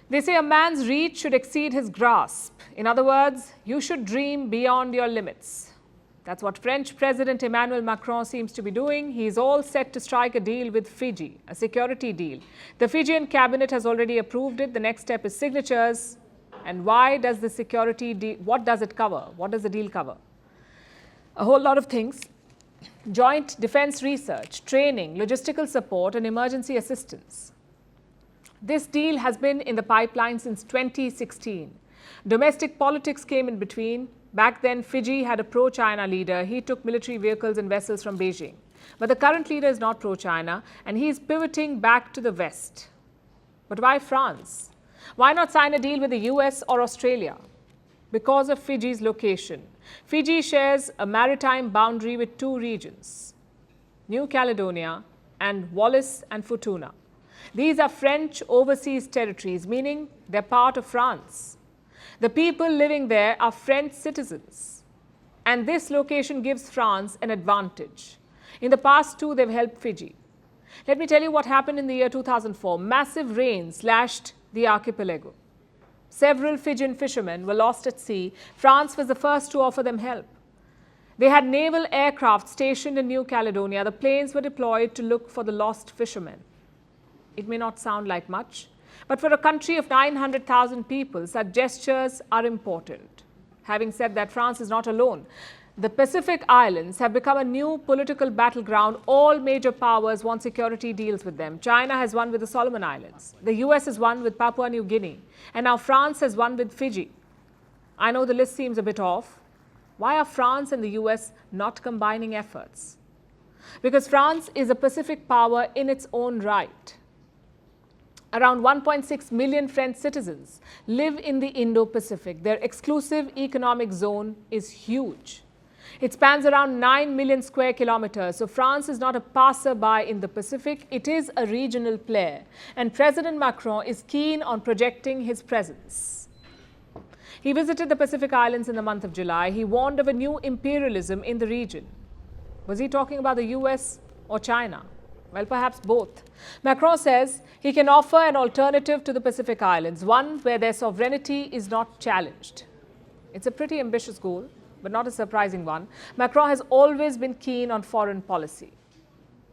They say a man's reach should exceed his grasp. In other words, you should dream beyond your limits. That's what French President Emmanuel Macron seems to be doing. He is all set to strike a deal with Fiji, a security deal. The Fijian cabinet has already approved it. The next step is signatures. And why does the security deal, what does it cover? What does the deal cover? A whole lot of things. Joint defense research, training, logistical support and emergency assistance. This deal has been in the pipeline since 2016. Domestic politics came in between. Back then, Fiji had a pro-China leader. He took military vehicles and vessels from Beijing. But the current leader is not pro-China, and he is pivoting back to the West. But why France? Why not sign a deal with the US or Australia? Because of Fiji's location. Fiji shares a maritime boundary with two regions, New Caledonia and Wallis and Futuna. These are French overseas territories, meaning they're part of France. The people living there are French citizens, and this location gives France an advantage. In the past too, they've helped Fiji. Let me tell you what happened in the year 2004. Massive rains lashed the archipelago. Several Fijian fishermen were lost at sea. France was the first to offer them help. They had naval aircraft stationed in New Caledonia. The planes were deployed to look for the lost fishermen. It may not sound like much, but for a country of 900,000 people, such gestures are important. Having said that, France is not alone. The Pacific Islands have become a new political battleground. All major powers want security deals with them. China has won with the Solomon Islands. The US has won with Papua New Guinea. And now France has won with Fiji. I know the list seems a bit off. Why are France and the US not combining efforts? Because France is a Pacific power in its own right. Around 1.6 million French citizens live in the Indo-Pacific. Their exclusive economic zone is huge. It spans around 9 million square kilometers. So France is not a passerby in the Pacific. It is a regional player. And President Macron is keen on projecting his presence. He visited the Pacific Islands in the month of July. He warned of a new imperialism in the region. Was he talking about the US or China? Well, perhaps both. Macron says he can offer an alternative to the Pacific Islands, one where their sovereignty is not challenged. It's a pretty ambitious goal, but not a surprising one. Macron has always been keen on foreign policy.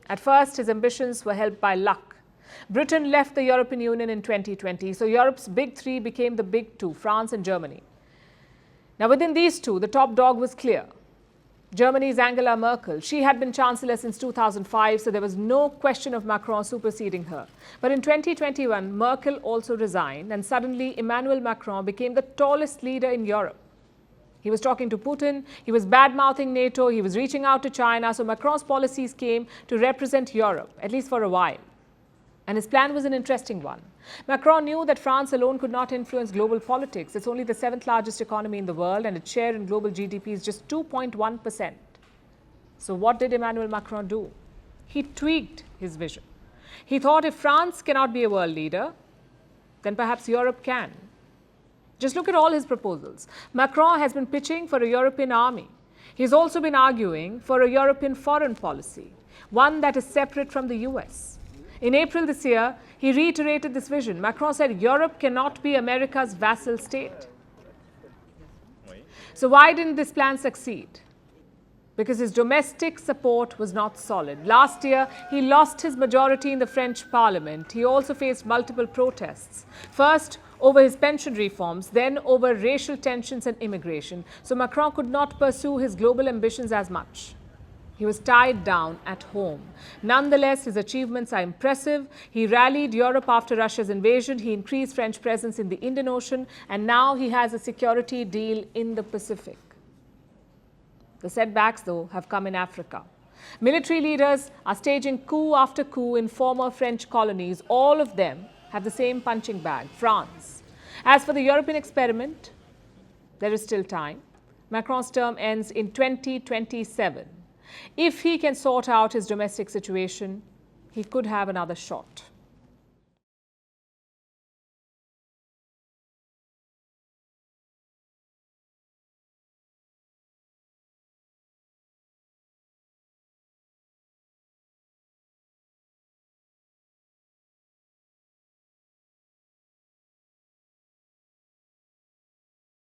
At first, his ambitions were helped by luck. Britain left the European Union in 2020, so Europe's big three became the big two, France and Germany. Now, within these two, the top dog was clear. Germany's Angela Merkel. She had been chancellor since 2005, so there was no question of Macron superseding her. But in 2021, Merkel also resigned, and suddenly Emmanuel Macron became the tallest leader in Europe. He was talking to Putin, he was bad-mouthing NATO, he was reaching out to China, so Macron's policies came to represent Europe, at least for a while. And his plan was an interesting one. Macron knew that France alone could not influence global politics. It's only the 7th largest economy in the world, and its share in global GDP is just 2.1%. So what did Emmanuel Macron do? He tweaked his vision. He thought if France cannot be a world leader, then perhaps Europe can. Just look at all his proposals. Macron has been pitching for a European army. He's also been arguing for a European foreign policy, one that is separate from the US. In April this year, he reiterated this vision. Macron said Europe cannot be America's vassal state. So why didn't this plan succeed? Because his domestic support was not solid. Last year, he lost his majority in the French parliament. He also faced multiple protests. First, over his pension reforms, then over racial tensions and immigration. So Macron could not pursue his global ambitions as much. He was tied down at home. Nonetheless, his achievements are impressive. He rallied Europe after Russia's invasion. He increased French presence in the Indian Ocean. And now he has a security deal in the Pacific. The setbacks, though, have come in Africa. Military leaders are staging coup after coup in former French colonies. All of them have the same punching bag, France. As for the European experiment, there is still time. Macron's term ends in 2027. If he can sort out his domestic situation, he could have another shot.